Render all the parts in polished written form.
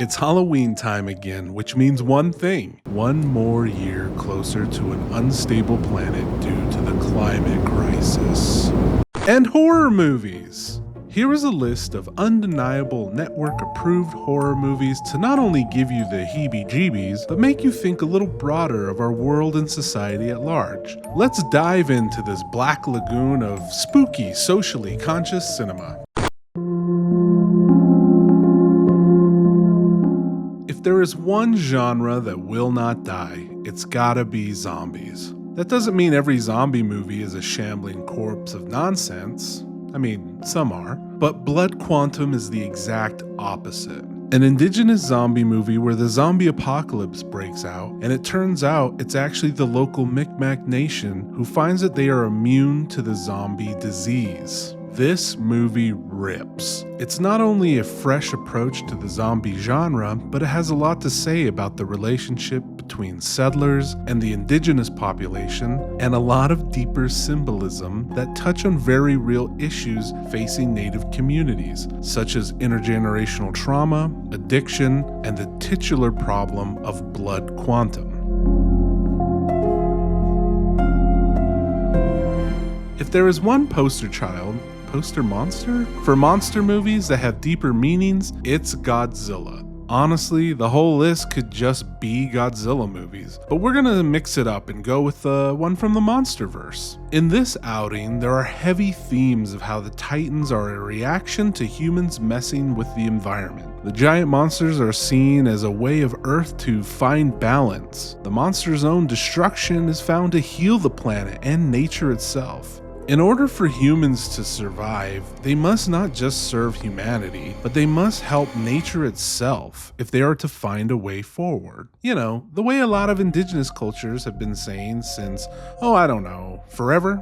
It's Halloween time again, which means one thing: one more year closer to an unstable planet due to the climate crisis. And horror movies! Here is a list of undeniable network-approved horror movies to not only give you the heebie-jeebies, but make you think a little broader of our world and society at large. Let's dive into this black lagoon of spooky, socially conscious cinema. If there is one genre that will not die, it's gotta be zombies. That doesn't mean every zombie movie is a shambling corpse of nonsense. I mean, some are. But Blood Quantum is the exact opposite. An indigenous zombie movie where the zombie apocalypse breaks out, and it turns out it's actually the local Micmac nation who finds that they are immune to the zombie disease. This movie rips. It's not only a fresh approach to the zombie genre, but it has a lot to say about the relationship between settlers and the indigenous population, and a lot of deeper symbolism that touch on very real issues facing Native communities, such as intergenerational trauma, addiction, and the titular problem of blood quantum. If there is one poster monster? For monster movies that have deeper meanings, it's Godzilla. Honestly, the whole list could just be Godzilla movies, but we're gonna mix it up and go with the one from the Monsterverse. In this outing, there are heavy themes of how the Titans are a reaction to humans messing with the environment. The giant monsters are seen as a way of Earth to find balance. The monster's own destruction is found to heal the planet and nature itself. In order for humans to survive, they must not just serve humanity, but they must help nature itself if they are to find a way forward. You know, the way a lot of indigenous cultures have been saying since, forever.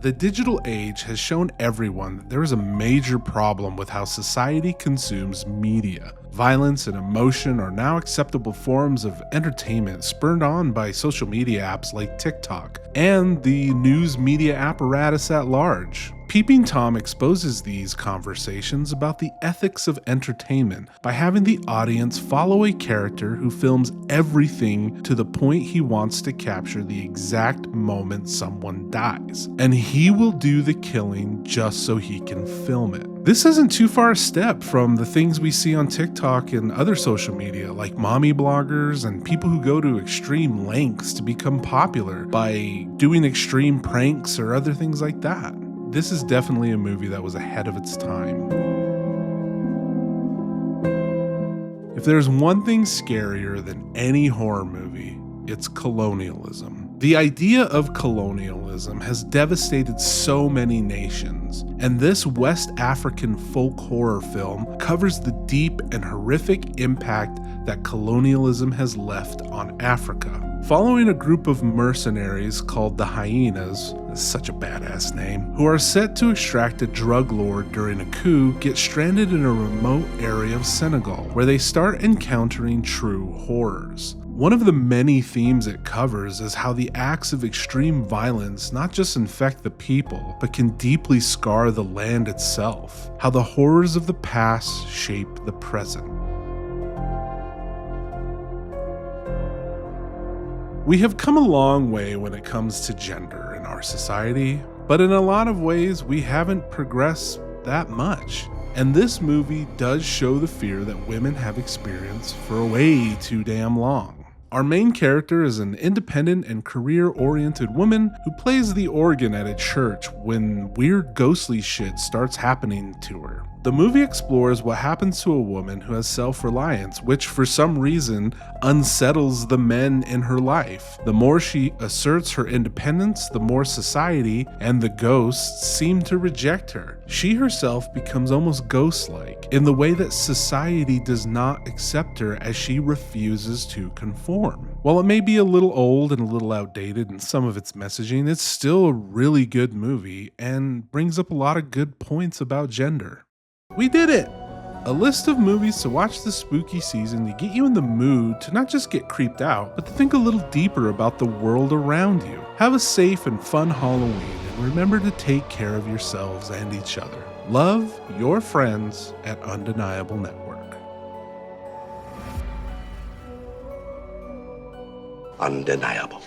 The digital age has shown everyone that there is a major problem with how society consumes media. Violence and emotion are now acceptable forms of entertainment spurred on by social media apps like TikTok and the news media apparatus at large. Peeping Tom exposes these conversations about the ethics of entertainment by having the audience follow a character who films everything to the point he wants to capture the exact moment someone dies, and he will do the killing just so he can film it. This isn't too far a step from the things we see on TikTok and other social media, like mommy bloggers and people who go to extreme lengths to become popular by doing extreme pranks or other things like that. This is definitely a movie that was ahead of its time. If there's one thing scarier than any horror movie, it's colonialism. The idea of colonialism has devastated so many nations, and this West African folk horror film covers the deep and horrific impact that colonialism has left on Africa. Following a group of mercenaries called the Hyenas, that's such a badass name, who are set to extract a drug lord during a coup, get stranded in a remote area of Senegal, where they start encountering true horrors. One of the many themes it covers is how the acts of extreme violence not just infect the people, but can deeply scar the land itself. How the horrors of the past shape the present. We have come a long way when it comes to gender in our society, but in a lot of ways we haven't progressed that much. And this movie does show the fear that women have experienced for way too damn long. Our main character is an independent and career-oriented woman who plays the organ at a church when weird ghostly shit starts happening to her. The movie explores what happens to a woman who has self-reliance, which for some reason unsettles the men in her life. The more she asserts her independence, the more society and the ghosts seem to reject her. She herself becomes almost ghost-like in the way that society does not accept her as she refuses to conform. While it may be a little old and a little outdated in some of its messaging, it's still a really good movie and brings up a lot of good points about gender. We did it! A list of movies to watch this spooky season to get you in the mood to not just get creeped out, but to think a little deeper about the world around you. Have a safe and fun Halloween, and remember to take care of yourselves and each other. Love, your friends at Undeniable Network. Undeniable.